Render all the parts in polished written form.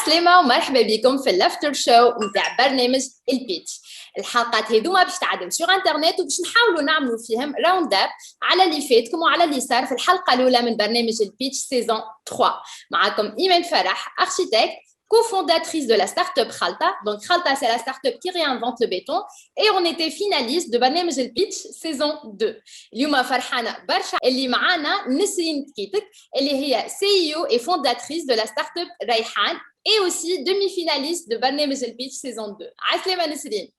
عسلامة ومرحبا بكم في اللافتر شو نتاع برنامج البيتش. الحلقات هذوما باش تعدم سور انترنت وباش نحاولوا نعملوا فيهم راوند اب على اللي فاتكم وعلى اللي صار في الحلقة الأولى من برنامج البيتش سيزون 3. معكم إيمان فرح architecte, cofondatrice de la start-up Khalta. Donc Khalta, c'est la start-up qui réinvente le béton. Et on était finaliste de برنامج البيتش saison 2. اليوم فرحانة برشا اللي معانا نسرين تكيتك اللي هي CEO et fondatrice de la start-up Rayhan et aussi demi-finaliste de برنامج البيتش saison 2. عسلامة نسرين.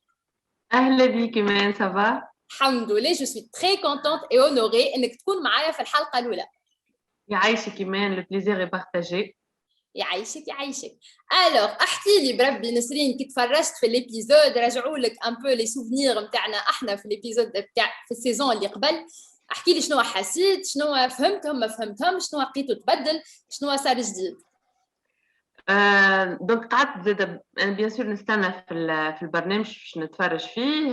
أهلا بيك إيمان, ça va? الحمد لله, je suis très contente et honorée إنك تكون معايا في الحلقة الأولى. يعيشك إيمان, le plaisir est partagé. يعيشك يعيشك. Alors احكي لي بربي نسرين كي تفرجت في الابيزود رجعوا لك ان بو لي سوفنير نتاعنا احنا في الابيزود تاع في السيزون اللي قبل. احكي لي شنو حسيت, شنو فهمتهم ما فهمتهم, شنو لقيتو تبدل, شنو صار جديد. دونك قعدت زاد بيان سور نستنى في البرنامج باش نتفرج فيه.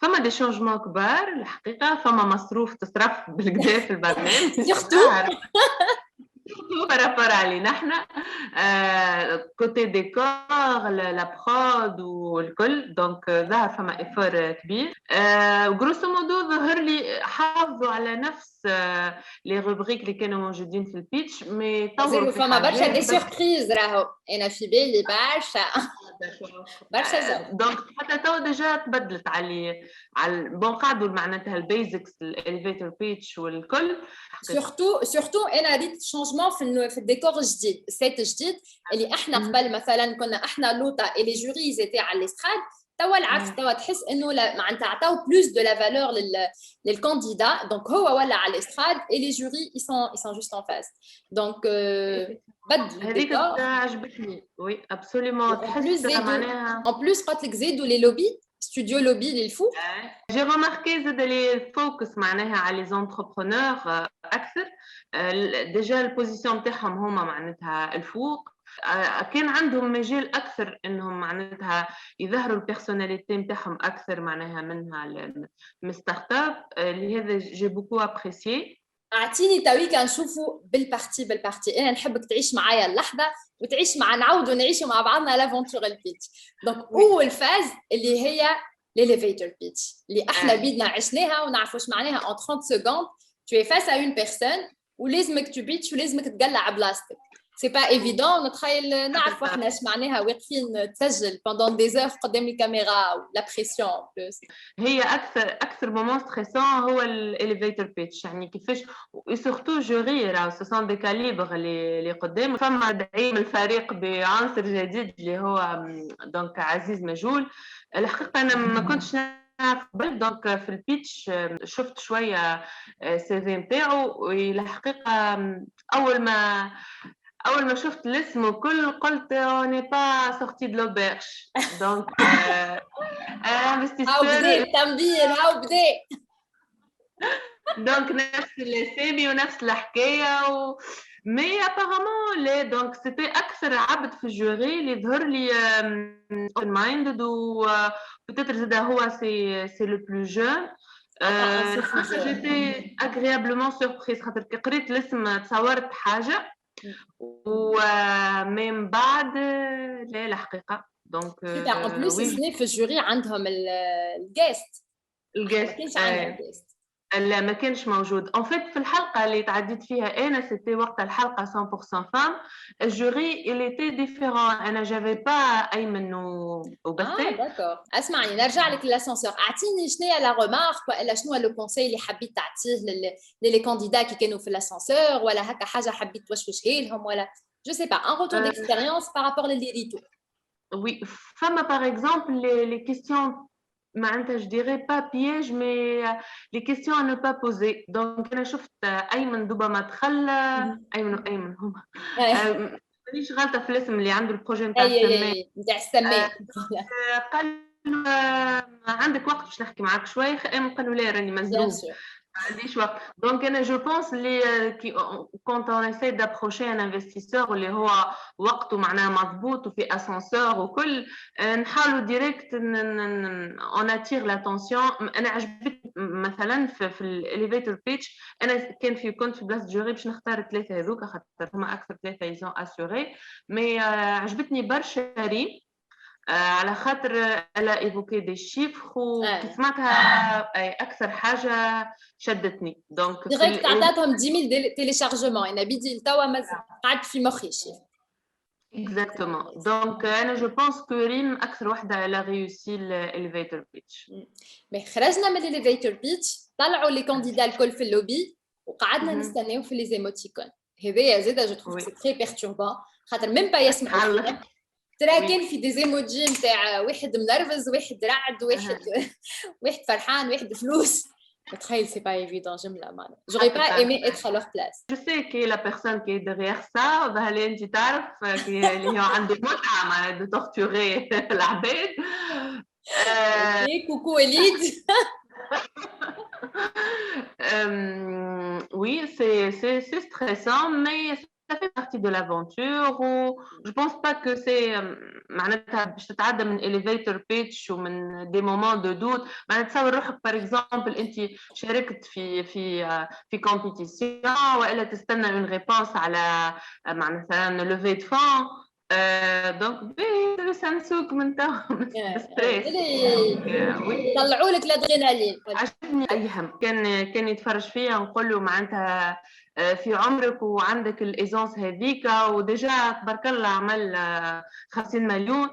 فما دي شونجمون كبار الحقيقه, فما مصروف تصرف بالكدا في البرنامج surtout بارابور علينا احنا كوتي ديكور لا برود والكل. دونك ظهر فما ايفور كبير. وغروسو مودو ظهر لي حافظوا على نفس لي روبريك اللي كانوا موجودين في البيتش, مي طوروا في فما برشا دي سوربريز راهو انا في بالي برشا دونك حتى تو ديجا تبدلت على بون قعدوا معناتها البيزكس الاليفيتور بيتش والكل. سورتو انا ريت شونجمون في الديكور الجديد, سيت جديد اللي احنا قبل مثلا كنا احنا لوطا اي لي جوري زيتي على الاستراد. توا العكس, توا تحس انه معناتها عطاو بلوس دو لا فالور للكانديدا, دونك هو ولا على الاستراد اي لي جوري ils sont juste en face. دونك بدلوا هذيك عجبتني. وي ابسوليومون. تحس معناها ان بلوس قالت لك زيدوا لي لوبي ستوديو لوبي للفو. جي رماركي زاد لي فوكس معناها على لي زونتربرونور اكثر. ديجا البوزيسيون نتاعهم هما معناتها الفوق, كان عندهم مجال اكثر انهم معناتها يظهروا البيرسوناليتي نتاعهم اكثر معناها منها من ستارت اب. لهذا جي بوكو ابريسيي. اعطيني تويك نشوفوا بالبارتي انا نحبك تعيش معايا اللحظه وتعيش مع نعاودوا نعيشوا مع بعضنا لافونتور البيتش. دونك اول فاز اللي هي l'elevator pitch اللي احنا بيدنا عشناها ونعرفوا ايش معناها en 30 secondes tu es face à une personne ولازمك تبيتش ولازمك تقلع بلاستيك. سي با ايفيدون نتخيل نعرفوا احنا ايش معناها واقفين تسجل pendant des heures قدام الكاميرا ولا بريسيون بلوس. هي اكثر مومون ستريسون هو الاليفيتور بيتش, يعني كيفاش سورتو جوري راهو سون دي كاليبر اللي قدام. فما دعيم الفريق بعنصر جديد اللي هو دونك عزيز مجهول. الحقيقه انا ما كنتش نعرف قبل, دونك في البيتش شفت شويه سي في نتاعو. والحقيقه اول ما شفت الاسم وكل قلت اوني با سورتي دو لوبيرش. دونك هاو بدا التنبيه هاو بدا. دونك نفس الاسامي ونفس الحكايه مي ابارامون لا. دونك سيتي اكثر عبد في الجوري اللي ظهر لي اون مايندد و بوتيتر زاد هو سي لو بلو جون. جيتي اغريابلمون سوربريز خاطر كي قريت الاسم تصورت حاجه ومن بعد لا الحقيقه. دونك ان بلوس سني في الجوري عندهم الجيست لا ما كانش موجود. ان فيت في الحلقه اللي تعديت فيها انا سيتي وقت الحلقه 100% فام. الجوري اللي تي ديفيرون, انا جافي با ايمن وبسام. داكور. اسمعني نرجع لك للاسانسور, اعطيني شنو هي لا ريمارك ولا شنو لو كونساي اللي حبيت تعطيه لي كانديدا كي كانوا في الاسانسور, ولا هكا حاجه حبيت توشوشها لهم, ولا جو سي با ان روتور ديكسبيريونس بارابور للي ريتو. وي فما باغ اكزومبل لي كيستيون معناتها je dirais pas piège mais les questions à ne pas poser. donc انا شفت ايمن دوبا ما دخل ايمن هما مانيش غلطه في الاسم اللي عنده البروجي نتاع السماء قال عندك وقت باش نحكي معاك شوي. ايمن قال له لا راني مزنوق ما عنديش وقت. دونك انا جو بونس اللي كونت اون اساي دابروشي ان انفستيسور اللي هو وقته معناها مضبوط وفي اسانسور وكل نحاولوا ديريكت اون اتير لاتونسيون. انا عجبتني مثلا في الاليفيتور بيتش انا كنت في بلاصه جوري باش نختار الثلاثه هذوك خاطر هما اكثر ثلاثه يزون اسيوري مي عجبتني برشا ريم على خاطر الا ايفوكي دي شيفر وكي سمعتها اكثر حاجه شدتني دونك ديريكت عطاتهم 10000 تيليشارجمون انا بدي توا قعدت في مخي شي Exactement. Donc, je pense que Rim, أكثر واحدة elle a réussi l'elevator pitch. Mais خرجنا من الelevator pitch طلعوا لي كانديدا الكل في اللوبي وقعدنا نستناو في لي زيموتيكون. هذايا زاده جو تروف سي تري بيرتوربون خاطر ميم با يسمعوا ترى كان في دي زيموجي نتاع واحد منرفز واحد رعد واحد فرحان واحد فلوس. تخيل سي با ايفيدون جمله معناها j'aurais pas aimé être à leur place. Je sais que la personne qui est derrière ça اللي انت تعرف اللي هي عنده متعه معناها de torturer العباد. Coucou Elid. Oui, c'est stressant, mais ça fait partie de l'aventure. Je pense pas que c'est معناتها باش تتعدى من elevator pitch ومن des moments de doute. معناتها تصور روحك par exemple انت شاركت في compétition والا تستنى une réponse على معناتها levée de fonds. دونك بس نسوق من تو ستريس طلعوا لك الادرينالين. عجبني ايهم كان يتفرج فيا نقول له معناتها في عمرك وعندك الايزونس هذيك وديجا تبارك الله عمل 50 مليون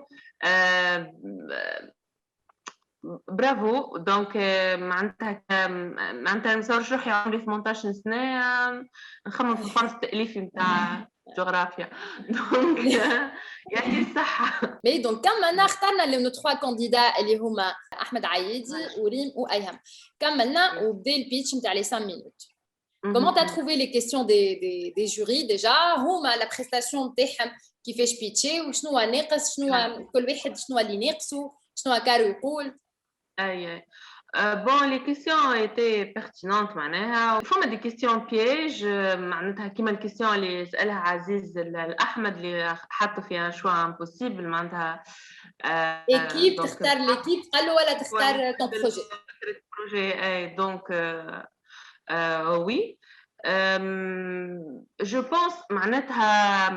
برافو. دونك معناتها نصورش روحي عمري 18 سنه نخمم في فرص تاليف نتاع جغرافيا دونك يعني الصحة. مي دونك كملنا اخترنا لي 3 كانديدا اللي هما احمد عايدي وريم وايهم كملنا وبدا البيتش نتاع لي 5 مينوت. Comment tu as trouvé les questions des jurys déjà هما la prestation نتاعهم كيفاش بيتشي وشنو ناقص شنو كل واحد شنو اللي ناقصو شنو كارو يقول. اي Bon, les questions étaient pertinentes معناها فما دي questions pièges معناتها كيما الكيستيون اللي سألها عزيز الأحمد اللي حطوا فيها شوا امبوسيبل معناتها équipe تختار l'équipe قال له ولا تختار ton projet اي دونك oui je pense معناتها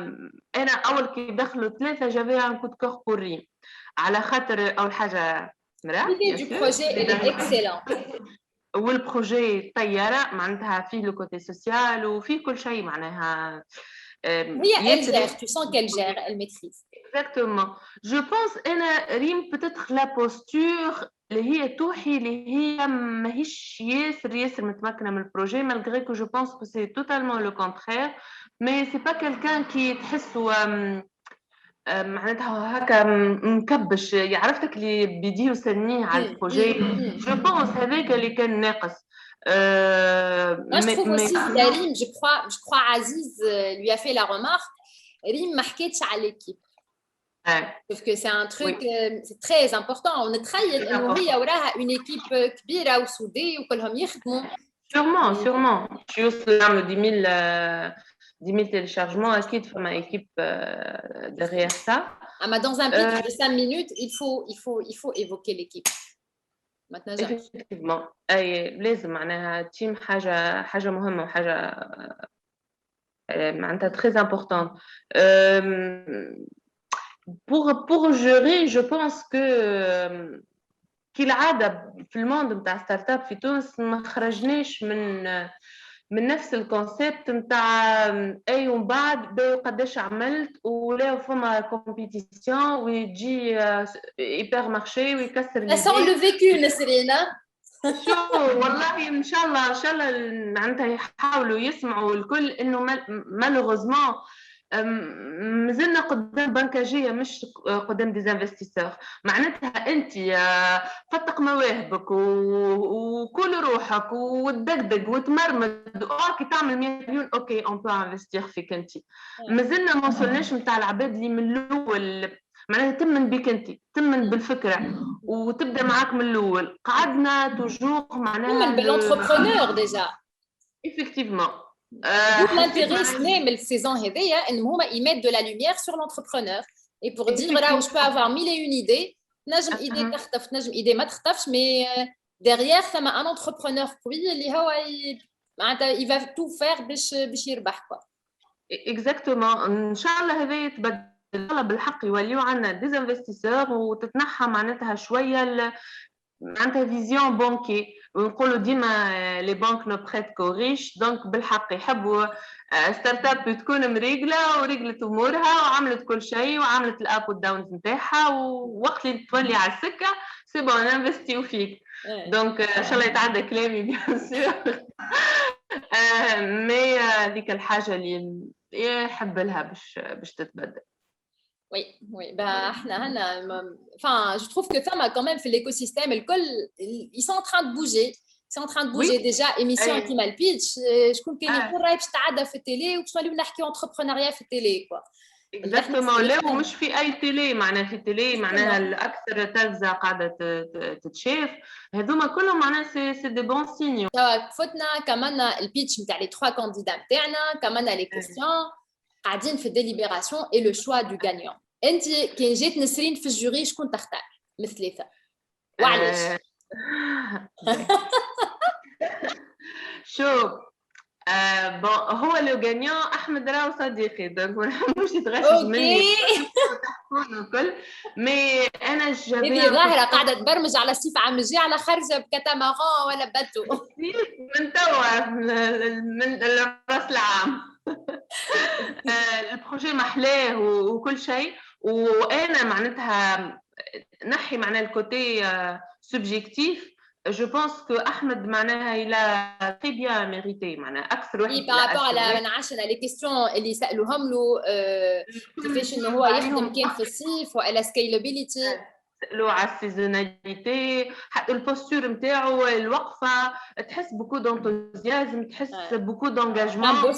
أنا أول كي دخلوا ثلاثة j'avais un coup de cœur pour Rim على خاطر أول حاجة l'idée du projet est excellente والبروجي طيارة معناتها فيه لو كوتي سوسيال وفيه كل شيء معناها هي elle gère tu sens qu'elle gère elle maîtrise exactement. Je pense أنا ريم peut-être la posture اللي هي توحي اللي هي ماهيش ياسر متمكنة من البروجي malgré que je pense que c'est totalement le contraire mais c'est pas quelqu'un qui تحسه معناتها هكا مكبش يعرفتك اللي بيديه وسنيه على البروجي جو بونس هذاك اللي كان ناقص. Moi je trouve aussi que Rim je crois Aziz lui a fait la remarque Rim ما حكيتش على l'équipe parce que c'est un truc c'est très important on نتخيل انه هي وراها une équipe كبيره وسوديه وكلهم يخدموا sûrement يوصلوا يعملوا 10 000 téléchargements, acquis de ma équipe derrière ça. Mais dans un pitch de 5 minutes, il faut évoquer l'équipe. Maintenant, effectivement. لازم معناها تيم حاجة مهمة وحاجة معناتها très importante. Pour jury, je pense que كالعادة في الموند نتاع ستارت اب في تونس ما خرجناش من نفس الكونسيبت نتاع اي ومن بعد قداش عملت ولا فما كومبيتيسيون ويجي هيبر مارشي ويكسر لي سون لو فيكو نسرينا شو والله ان شاء الله معناتها يحاولوا يسمعوا الكل انه مالوغوزمون مازلنا قدام بنكاجيه مش قدام ديزانفستيسور معناتها انت فتق مواهبك وكل روحك وتدقدق وتمرمد اوكي تعمل 100 مليون اوكي اون بو انفستير فيك انت مازلنا ما وصلناش نتاع العباد اللي من الاول معناتها تمن بك انت تمن بالفكره وتبدا معاك من الاول قعدنا توجور معناها تمن بالانتربرونور ديجا effectivement. L'intérêt même la saison هذيا ان هما ils mettent de la lumière sur l'entrepreneur et pour dire là où je peux avoir 1000 et une idées نجم idée تخطف نجم idée ما تخطفش mais derrière ثم un entrepreneur قوي اللي هو معناتها il va tout faire باش يربح quoi. Exactement. ان شاء الله هذا يتبدل بالحق، يوليو عندنا ديزانفستيسور وتتنحى معناتها شويه معناتها فيزيون بانكي. ونقولوا ديما لي بانك نو بريت كو ريش، دونك بالحق يحبوا ستارت اب تكون مريقله ورجلت امورها وعملت كل شيء وعملت الاب والداونز نتاعها، ووقت اللي تولي على السكه سي بون انفستيو فيك. دونك ان شاء الله يتعدى كلامي بيان سور. مي هذيك الحاجه اللي يحب لها باش تتبدل. Oui, oui, bah, enfin, je trouve que femme quand même fait l'écosystème, ils sont en train de bouger. Ils sont en train de bouger déjà. Émission qui mal pitch, je trouve que les courriers qui t'aident à faire télé ou que soit lui n'ahki entrepreneuriat fait télé quoi. Exactement. لا ومش في أي تيلي، معناها في تيلي معناها الأكثر تلفزة قاعدة تتشاف، هذوما كلهم معناها سي دي بون سينيو. فتنا كمان البيتش نتاع لي 3 كانديدا نتاعنا، كمان لي كيستيون قاعدين في الديليبيراسيون اي لو شوا دو غانيون. انت كي جيت نسرين في الجوري شكون تختار من الثلاثه وعلاش؟ شوف بون هو لو غانيون احمد راهو صديقي، دونك ما نحبوش يتغشش مني تحكون وكل. مي انا جابي هذه ظاهره قاعده تبرمج على سيف عام الجي على خرجه بكتامارون ولا باتو من توا من راس العام. البروجي محلاه وكل شيء، وانا معناتها نحي معناها الكوتي سوبجيكتيف. جو بونس كو احمد معناها الى تري بيان ميريتي، معناها اكثر واحد بارابور على من عشنا لي كيستيون اللي سالوهم له كيفاش انه هو يخدم كان في الصيف وعلى سكيلابيليتي، سالوا على السيزوناليتي، حتى البوستور نتاعو، الوقفه، تحس بوكو دونتوزيازم، تحس بوكو دونجاجمون.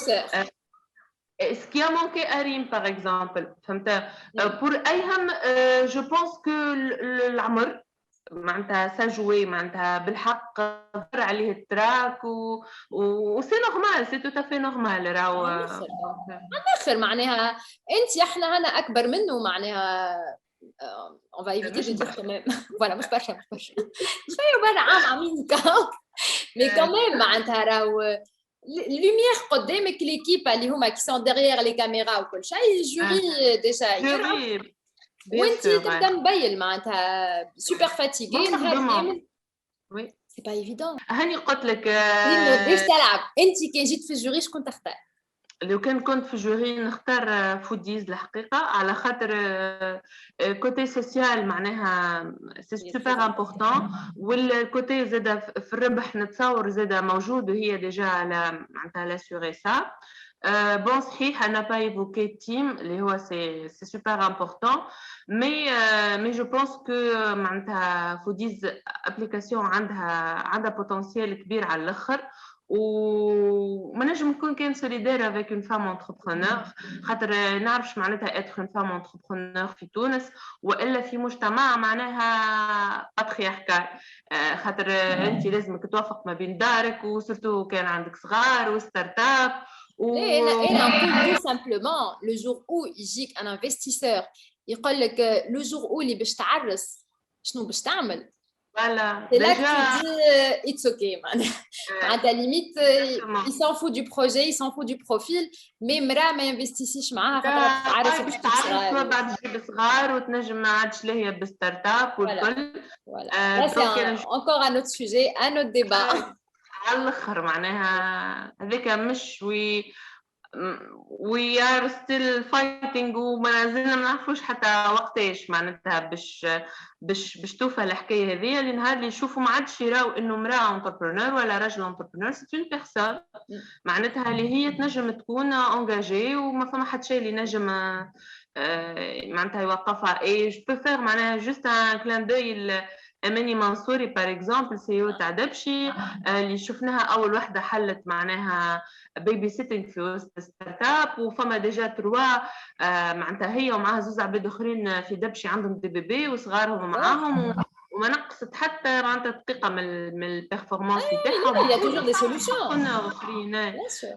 Ce qui a manqué à Rim, par exemple, pour Ayham, je pense que العمر معناتها سجوي معناتها بالحق ضر عليه التراك وسي نورمال، سي تو تافي نورمال. راهو اخر معناها انت احنا هنا اكبر منه معناها on va éviter de dire quand même voilà مش برشا شويه برا عامين mais quand même معناتها راهو lumière قدامك ليكيب اللي هما qui sont derrière les caméras وكل شيء جوري ديجا جوري وانت تبدا مبين معناتها سوبر فاتيغي نهار كامل. وي سي با ايفيدون. هاني قلت لك باش تلعب انت كي جيت في الجوري شكون تختار؟ لو كان كنت في الجوري نختار فوديز الحقيقه، على خاطر كوتي سوسيال معناها سي سوبر امبورطون، والكوتي زاده في الربح نتصور زاده موجود وهي ديجا على معناتها لاسيوري سا. بون صحيح انا با ايفوكي تيم اللي هو سي سوبر امبورطون، مي جو بونس كو معناتها فوديز ابليكاسيون عندها بوتنسيال كبير على الاخر، وما نجم نكون كان سوليدير افيك اون فام انتربرونور، خاطر نعرفش معناتها اتر اون فام انتربرونور في تونس والا في مجتمع معناها باترياركال، خاطر انت لازمك توافق ما بين دارك وسورتو كان عندك صغار وستارت اب. Et tout simplement, le jour où يجيك un investisseur يقول لك le jour où اللي باش تعرس شنو باش تعمل؟ Voilà. C'est là que tu dis it's okay, man. À ta limite, il s'en fout du projet, il s'en fout du profil, mais مرا ما ينفستيسيش معاها خاطر تعرس باش تعرس بعد تجيب صغار وتنجم ما عادش لاهيه بالستارت اب والكل. Là, c'est encore un autre sujet, un autre débat. على الاخر معناها هذيك مش we are still fighting وما زلنا ما نعرفوش حتى وقتاش معناتها باش توفى الحكايه هذه، لان نهار اللي يشوفوا ما عادش يراو انه مراه انتربرونور ولا راجل انتربرونور، سي اون بيرسون معناتها اللي هي تنجم تكون انجاجي وما فما حد شيء اللي نجم معناتها يوقفها. اي جو بو فير معناها جوست ان كلان دوي اماني منصوري باغ اكزومبل سي او تاع دبشي اللي شفناها اول وحده حلت معناها بيبي سيتنج في وسط ستارت اب، وفما ديجا تروا معناتها هي ومعها زوز عباد اخرين في دبشي عندهم دي بيبي وصغارهم معاهم وما نقصت حتى معناتها دقيقه من البيرفورمانس تاعهم. Il y a toujours des solutions.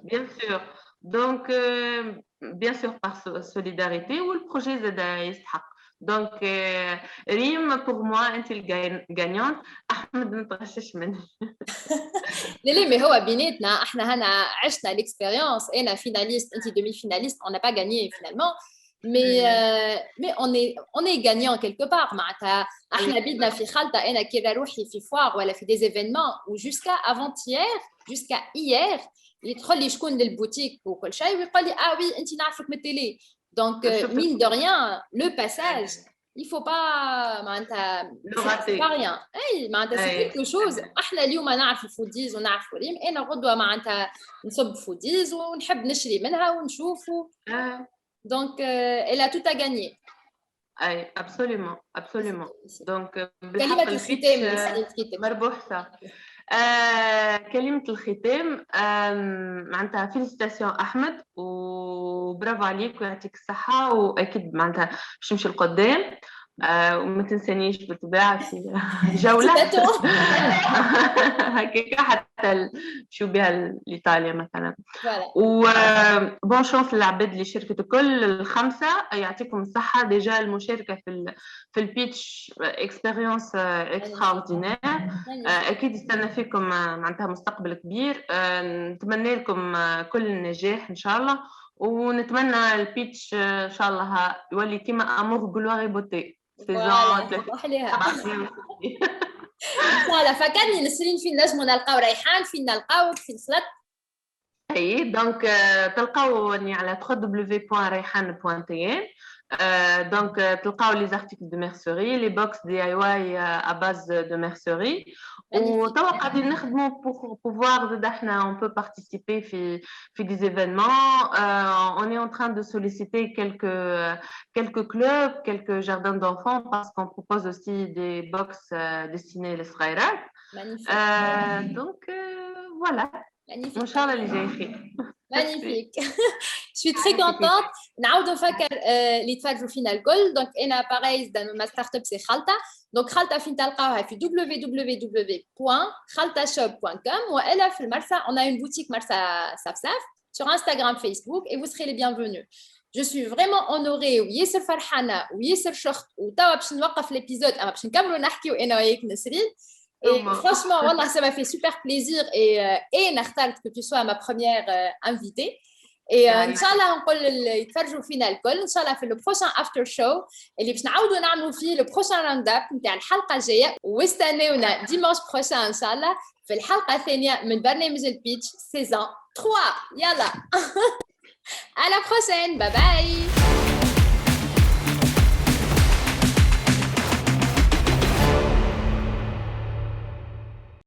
Bien sûr. Donc bien sûr par solidarité والبروجي زاد يستحق. دونك ريم بور موا انت الجانيونت، احمد ما تغشش مني. لا mais هو بيناتنا احنا هنا عشنا l'expérience. انا finaliste, انت demi finaliste, on n'a pas gagné finalement. Mais on est gagnant quelque part. معناتها احنا بيدنا في خلطه. انا كي نروحي في فوار ولا في des événements ou jusqu'à avant-hier, jusqu'à hier يدخل لي شكون للبوتيك وكل شيء ويقول لي اه وي انت نعرفك من التيلي. Donc mine de rien le passage il faut pas معناتها c'est pas rien. اي معناتها c'est quelque chose. احنا اليوم نعرف الفوديز ونعرف ريم. انا غدوه معناتها نصب فوديز ونحب نشري منها ونشوفوا. Donc elle a tout à gagner. اي absolument. دونك كلمه الختام مربوح صح. كلمة الختام معناتها فيليسيتاسيون أحمد وبرافو عليك ويعطيك الصحة، وأكيد معناتها باش نمشي لقدام. وما تنسانيش بالطبيعة في جولة هكاك حتى شو بها لإيطاليا مثلا. وبون شانس للعباد اللي شاركت كل الخمسة، يعطيكم الصحة. ديجا المشاركة في البيتش اكسبيريونس اكستراوردينير. أكيد يستنى فيكم معناتها مستقبل كبير. نتمنى لكم كل النجاح إن شاء الله، ونتمنى البيتش إن شاء الله يولي كيما أمور جلواري بوتي سيزون 3. فوالا فكرني نسرين فين نجمو نلقاو ريحان، فين نلقاوك في الفلت. اي دونك تلقاوني على www.rayhan.tn. Donc تلقاو les articles de mercerie, les box DIY à base de mercerie. وتوا قاعدين نخدموا pour pouvoir احنا on peut participer في des événements. On est en train de solliciter quelques clubs, quelques jardins d'enfants parce qu'on propose aussi des box destinées les صغيرات. Donc voilà. Magnifique. Inch'Allah اللي جاي خير. Magnifique. Je suis très contente. نعاودوا نفكر اللي تفرجوا فينا الكل. دونك انا باغي ما ستارت اب سي خلطه. دونك خلطه فين تلقاوها في www.khaltashop.com والا في المرسى. On a une boutique مرسى سفسف sur Instagram, Facebook et vous serez les bienvenus. Je suis vraiment honorée وياسر فرحانه وياسر شخط. وتوا باش نوقف الابيزود اما باش نكملوا نحكيو انا وياك نسرين. Et franchement, voilà, ça m'a fait super plaisir et نختارك que tu sois ma première invitée. Et Inch'Allah, نقول اللي يتفرجوا فينا الكل إن شاء الله في le prochain after show اللي باش نعاودوا نعملوا فيه le prochain round up نتاع الحلقة الجاية. واستناونا dimanche prochain إن شاء الله في الحلقة الثانية من برنامج البيتش saison 3. يلا. À la prochaine. Bye bye.